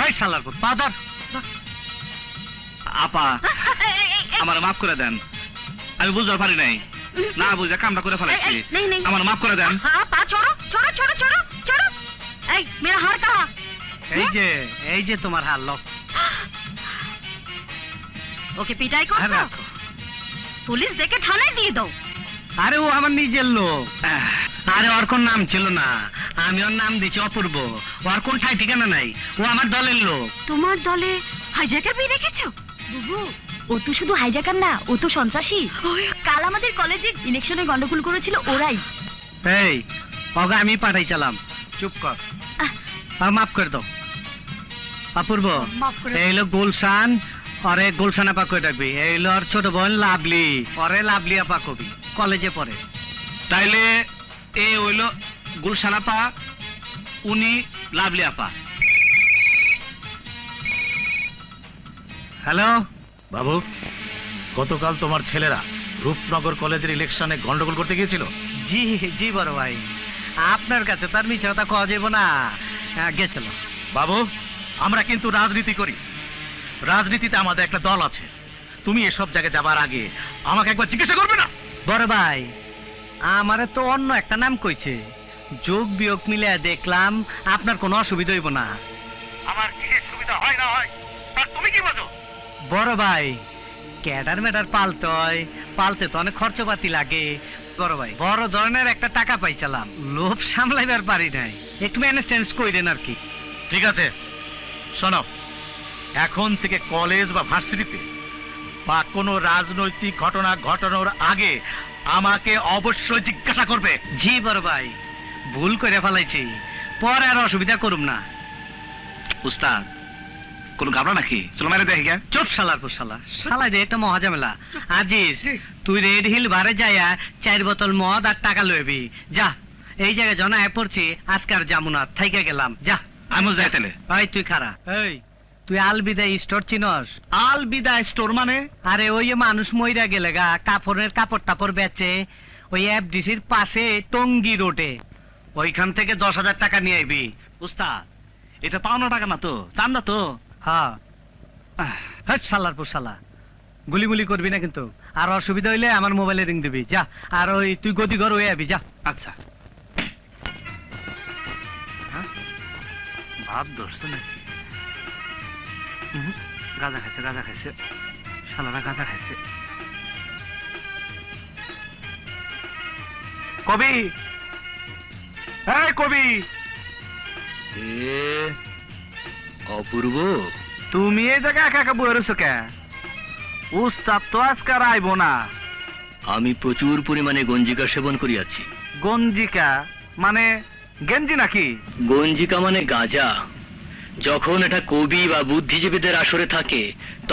এই শালার পা ধর। আপা আমার মাফ করে দেন, আমি বুঝতে পারি নাই, না বুঝে কামটা করে ফেলাইছি, আমার মাফ করে দেন। পা छोड़ो छोड़ो छोड़ो छोड़ो छोड़ो। এই मेरा हार कहाँ? এই যে তোমার হাল, লো। ওকে পিটাই করছো? পুলিশ ডেকে থানায় দিয়ে দাও। আরে ও আমার নিজের লোক। আরে ওর কোন নাম ছিল না, আমি ওর নাম দিয়েছি অপূর্ব। ওর কোন ঠাই ঠিকানা নাই, ও আমার দলের লোক। তোমার দলে হাইজ্যাকার পেয়ে রেখেছো? বুবু, ও তো শুধু হাইজ্যাকার না, ও তো সন্ত্রাসী। কাল আমাদের কলেজে ইলেকশনে গন্ডগোল করেছিল ওরাই। এই ওকে আমি পাঠাইছিলাম। চুপ কর, মাফ করে দাও। অপূর্ব, এই লোক গুলশান, অরে গুলশান আপা কই ডাকবি। এই লোর ছোট বোন লাভলি, অরে লাভলি আপা কবি, কলেজে পড়ে। তাইলে এ হইল গুলশান আপা, উনি লাভলি আপা। হ্যালো বাবু, গতকাল তোমার ছেলেরা রূপনগর কলেজের ইলেকশনে গন্ডগোল করতে গিয়েছিল। জি জি বড় ভাই, আপনার কাছে তার মিছে কথা কওয়া যাবে না। গেছিল। বাবু, আমরা কিন্তু রাজনীতি করি, রাজনীতিতে আমাদের একটা দল আছে। তুমি এসব জায়গায় যাবার আগে আমাকে একবার জিজ্ঞাসা করবে না? বড় ভাই, আমারে তো অন্য একটা নাম কইছে, যোগ বিয়োগ মিলে দেখলাম আপনার কোনো অসুবিধা হইব না। আমার কিসের সুবিধা হয় না হয় তার তুমি কি বোঝো? বড় ভাই, ক্যাডার মেডার পালতে হয়, পালতে তো অনেক খরচপাতি লাগে। বড় ভাই, বড় ধরনের একটা টাকা পাইছিলাম, লোভ সামলাইবার পারি নাই, একটু ম্যানেজ কইরেন আর কি। ঠিক আছে, শোনো, এখন থেকে কলেজ বা ভার্সিটিতে বা কোনো রাজনৈতিক ঘটনা ঘটানোর আগে আমাকে অবশ্যই জিজ্ঞাসা করবে। জি বড় ভাই, ভুল করে ফেলাইছি, পরে আর অসুবিধা করুম না। উস্তাদ কোন ঘাবড়া নাকি? চলো মেরে দেখি গে। চুপ শালার পর শালা, শালা দে একটা মহাঝামেলা। আজিজ, তুই রেড হিল বারে যাইয়া 4 বোতল মদ আর টাকা লইবি। যা, এই জায়গায় জনায় পড়ছি, আজকে আর যাবো না, থাইকা গেলাম। যা। আমিও যাই তাহলে। ভাই তুই খারা। এই তুই আলবিদা স্টোর চিনস? আলবিদা স্টোর মানে? আরে ওই যে মানুষ মইরা গেলে গা কাপড়ের কাপড় টাপড় বেচে, ওই এফডিসির পাশে টঙ্গি রোডে। ওইখান থেকে 10,000 টাকা নিয়ে আইবি। উস্তাদ এটা পাওনা টাকা না তো, চান না তো? হ্যাঁ। শালার পর শালা, গুলিমুলি করবি না কিন্তু, আর অসুবিধা হইলে আমার মোবাইলে রিং দিবি। যা, আর ওই তুই গতি ঘর হয়ে আবি। যা। আচ্ছা। ভাব ধরছে নাকি? গাঁজা খাইছে, গাঁজা খাইছে, শালারা গাঁজা খাইছে। কবি, এই কবি। অপূর্ব, তুমি এই জায়গায় একা একা বয়ে রয়েছো কে? উস্তাদ তো আজকার আইব না। আমি প্রচুর পরিমাণে গঞ্জিকা সেবন করিয়াছি। গঞ্জিকা মানে গেঞ্জি নাকি? গঞ্জিকা মানে গাঁজা। যখন এটা কবি বা বুদ্ধিজীবীদের আসরে থাকে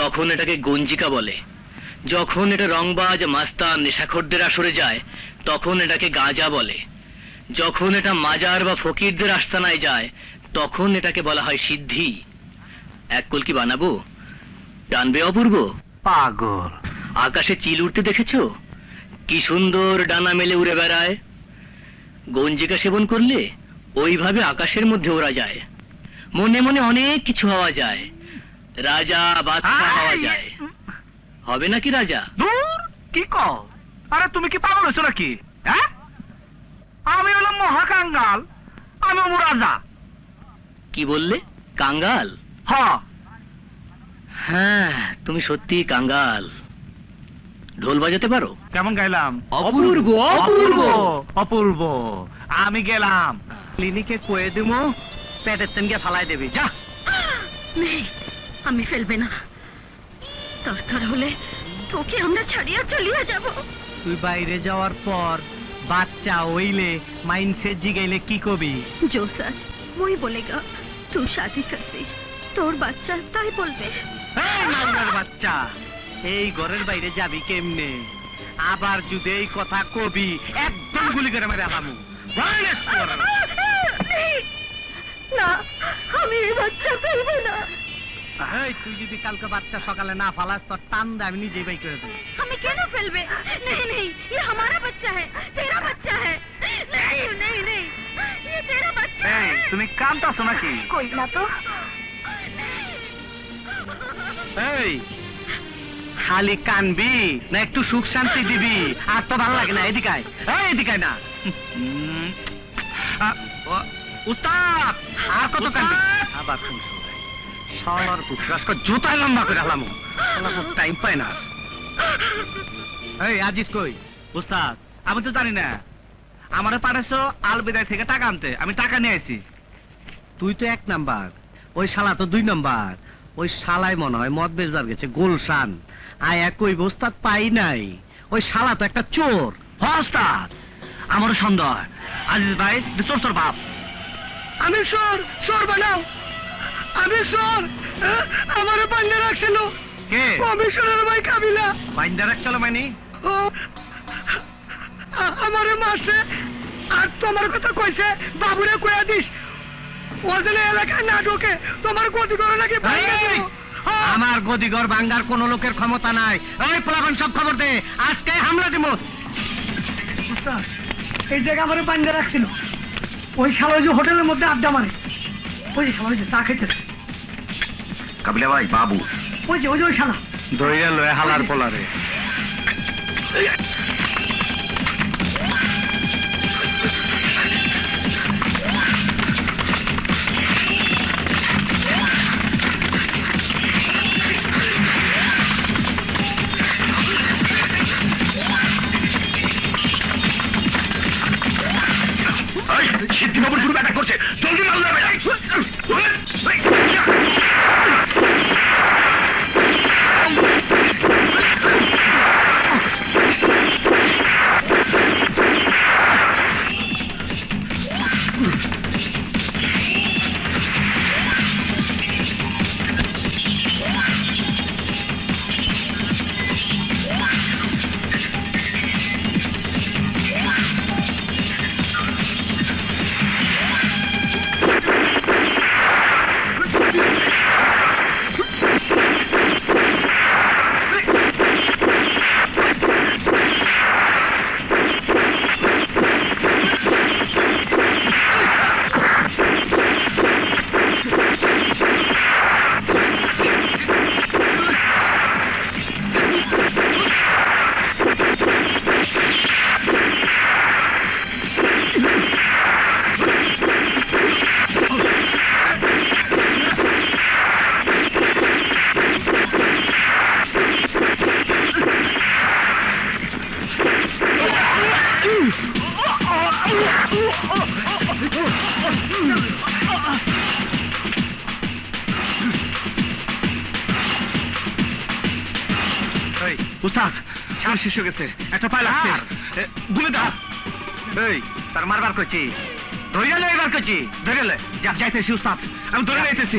তখন এটাকে গঞ্জিকা বলে। যখন এটা রংবাজ মাস্তান নেশাখোরদের আসরে যায় তখন এটাকে গাঁজা বলে। যখন এটা মাজার বা ফকিরদের আস্তানায় যায় তখন এটাকে বলা হয় সিদ্ধি। এক কলকি বানাবো? টানবে অপূর্ব? পাগল। আকাশে চিল উড়তে দেখেছো? কি সুন্দর ডানা মেলে উড়ে বেড়ায়। গঞ্জিকা সেবন করলে ওইভাবে আকাশের মধ্যে ওরা যায়, মনে মনে অনেক কিছু হওয়া যায়, রাজা বাদশা হওয়া যায়। হবে নাকি রাজা? দূর, কি কও? আরে তুমি কি পাগল হয়েছো নাকি? হ্যাঁ, আমি হলাম মহাকাঙ্গাল, আমি রাজা। কি বললে? কাঙ্গাল? হ্যাঁ, তুমি সত্যি কাঙ্গাল। ঢোল বাজাতে পারো? কেমন গাইলাম? অপূর্ব, অপূর্ব, অপূর্ব। আমি গেলাম। ক্লিনিকে কয়ে দিমু, পেটের তেন গিয়ে ফালাই দেবি। যা। নেই, আমি ফেলবে না, দরকার হলে তোকে আমরা ছাড়িয়ে চলিয়ে যাব। তুই বাইরে যাওয়ার পর বাচ্চা হইলে মাইন্ডসেট জিগাইলে কি কবি? जो सच वही बोलेगा। तू शादी करছিস, তোর বাচ্চা তাই বলবে। এই নাঙ্গার বাচ্চা, এই ঘরের বাইরে যাবি কেমনে? আবার যদি এই কথা কবি, একদম গুলি করে মেরে আলামু। না, আমি এই বাচ্চা ফেলবো না। এই তুই যদি কালকে বাচ্চা সকালে না ফালাস তোর টান দে আমি নিজেই বাই করে দেবো। हमें क्यों ना फिल्मे? नहीं नहीं, ये हमारा बच्चा है, तेरा बच्चा है। नहीं नहीं नहीं, ये तेरा बच्चा है। তুমি কামতাছো নাকি? कोई ना तो। এই খালি কানবি না একটু সুখ শান্তি দিবি? আর তো ভালো লাগে না, এদিকায় এদিকায় না। উস্তাদ আর কত কানবি? আবার তুমি শালার পুত্রাস্ক জুতা লম্বা করে হলাম, টাইম পায় না। এই আজিজ কই? উস্তাদ আমি তো জানি না, আমারে পাঠাইছো আলবিদায় থেকে টাকা আনতে, আমি টাকা নিয়ে আইছি। তুই তো 1 নাম্বার, ওই শালা তো 2 নাম্বার। ওই শালাই মনে হয় মদ বেচবার গেছে গোলশান। আয় একই বস্তাত পাই নাই। ওই শালা তো একটা চোর। উস্তাদ আমারও সন্দেহ হয় আজিজ ভাই চোর তোর বাপ। আমি চোর বানাও, আমি চোর। আমার বান্ধে রাখছিল কে? কমিশনার ভাই কাবিলা। বাইন্দা রাখছিল মানে? আমারে মারছে আর তোমার কথা কইছে বাবুরে কইয়া দিস ও যেন এলাকায় না ঢোকে। তোমার গদি করে নাকি আমার গদিঘর ভাঙ্গার কোন লোকের ক্ষমতা নাই। ওই পোলাপান সব খবর দে, আজকে হামলা দেব। এই জায়গা আমার বান্ধে রাখছিল। ওই শালা যে হোটেলের মধ্যে আড্ডা মারে, ওই যে শালা চা খাইতেছে। কাবিলা ভাই বাবু ওই যে ওই শালা ধরিয়া লয়ে হালার পোলারে। সিদ্ধি বাবুর গ্রুপ অ্যাটাক করছে, জলদি মাল যাবে। উস্তাদ শ্বাস শেষ হয়ে গেছে, একটা পায়ে লাগছে, গুলি দাও। এই তার মারবার করছি, ধরিয়া লয়ে এবার করছি। ধরে লে, যাইতেছি উস্তাদ, আমি ধরে যাইতেছি।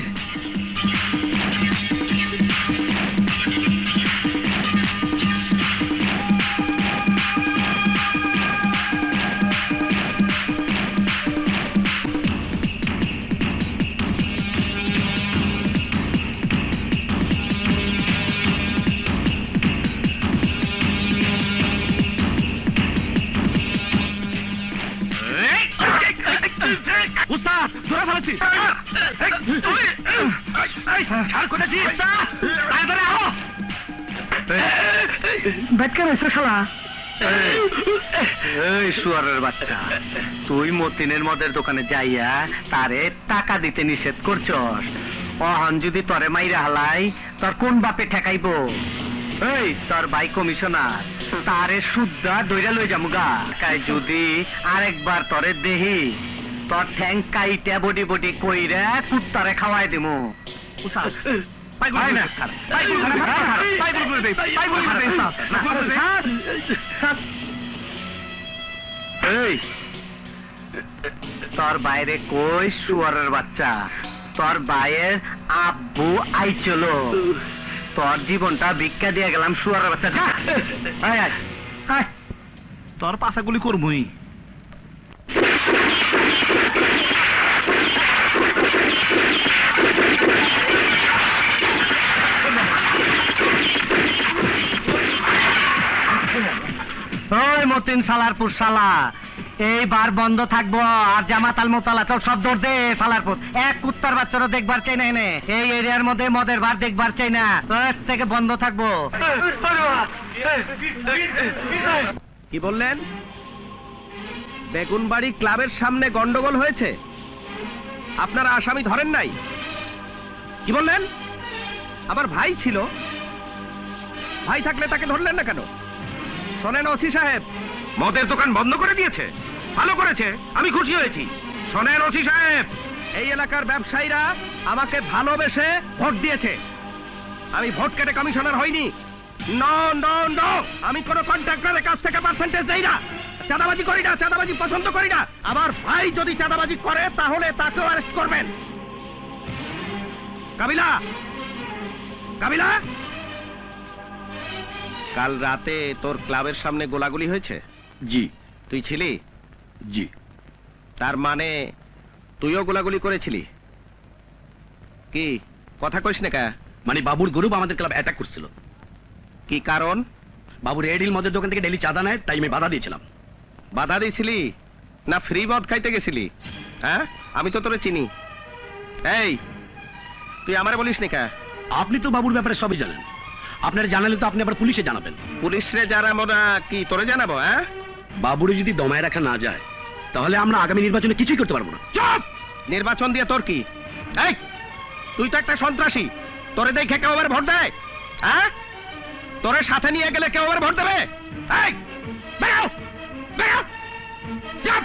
উস্তাদ ধরে ফেলেছি। ছাড় করেছি তাড়াতাড়ি আও। বেটকে রয়েছে শালা। এই শুয়ারের বাচ্চা, তুই মতিনের মদের দোকানে যাইয়া তারে টাকা দিতে নিষেধ করছস। অহন যদি তরে মাইরা হালাই তোর কোন বাপে ঠেকাইব? এই তোর ভাই কমিশনার, তারে শুদ্ধা দইরা লই যামুগা। যদি আরেকবার তরে দেহি তোর ঠ্যাং কাইটা বডি বডি কইরা কুত্তারে খাওয়াই দিমু। এই তোর বাইরে কই শুয়ারের বাচ্চা, তোর ভাইয়ের আব্বু আইছিল, তোর জীবনটা ভিক্ষা দিয়ে গেলাম শুয়ারের বাচ্চা। তোর পাশাগুলি করবই। ওই মতিন সালারপুর শালা, এইবার বন্ধ থাকবো। আর জামাতাল মোতালা তোর সব দৌড় দে ফালার পর এক কুত্তার বাচ্চারও দেখবার চাই না এনে। এই এরিয়ার মধ্যে মদের বার দেখবার চাই না, তোর থেকে বন্ধ থাকবো। কি বললেন? বেগুনবাড়ি ক্লাবের সামনে গন্ডগোল হয়েছে, আপনারা আসামি ধরেন নাই? কি বললেন? আমার ভাই ছিল, ভাই থাকলে তাকে ধরলেন না কেন? শোনেন ওসি সাহেব, মদের দোকান বন্ধ করে দিয়েছে, ভালো করেছে, আমি খুশি হয়েছি। শোনেন ওসি সাহেব, এই এলাকার ব্যবসায়ীরা আমাকে ভালোবেসে ভোট দিয়েছে, আমি ভোট কেটে কমিশনার হইনি। নো নো নো, আমি কোন কন্ট্রাক্টরের কাছ থেকে পার্সেন্টেজ দেই না, চাঁদাবাজি করি না, চাঁদাবাজি পছন্দ করি না। আমার ভাই যদি চাঁদাবাজি করে তাহলে তাকেও অ্যারেস্ট করবেন। কাবিলা, কাবিলা, কাল রাতে তোর ক্লাবের সামনে গোলাগুলি হয়েছে? জি তুই ছিলি? জি। তার মানে তুইও গোলাগুলি করেছিলি? কি কথা কইস না কা? মানে বাবুর গ্রুপ আমাদের ক্লাব অ্যাটাক করছিল। কি কারণ? বাবু রেডিল মদের দোকান থেকে ডেলি চাঁদা নেয়, তাই আমি বাধা দিয়েছিলাম। বাধা দিয়েছিলি না ফ্রি মদ খাইতে গেছিলি? হ্যাঁ, আমি তো তোরে চিনি। এই তুই আমারে বলিস নি কা? আপনি তো বাবুর ব্যাপারে সবই জানেন, আপনারা জানালে তো আপনি আবার পুলিশে জানাবেন। পুলিশরে জানাবো না কি তোরে জানাবো? হ্যাঁ, বাবুরে যদি দমায় রাখা না যায় তাহলে আমরা আগামী নির্বাচনে কিছুই করতে পারবো না। চুপ! নির্বাচন দিয়ে তোর কি? এই তুই তো একটা সন্ত্রাসী, তোরে দেখে কেউ আবার ভোট দেয়? হ্যাঁ, তোরে সাথে নিয়ে গেলে কেউ আবার ভোট দেবে? এই বেরো, বেরো, চুপ!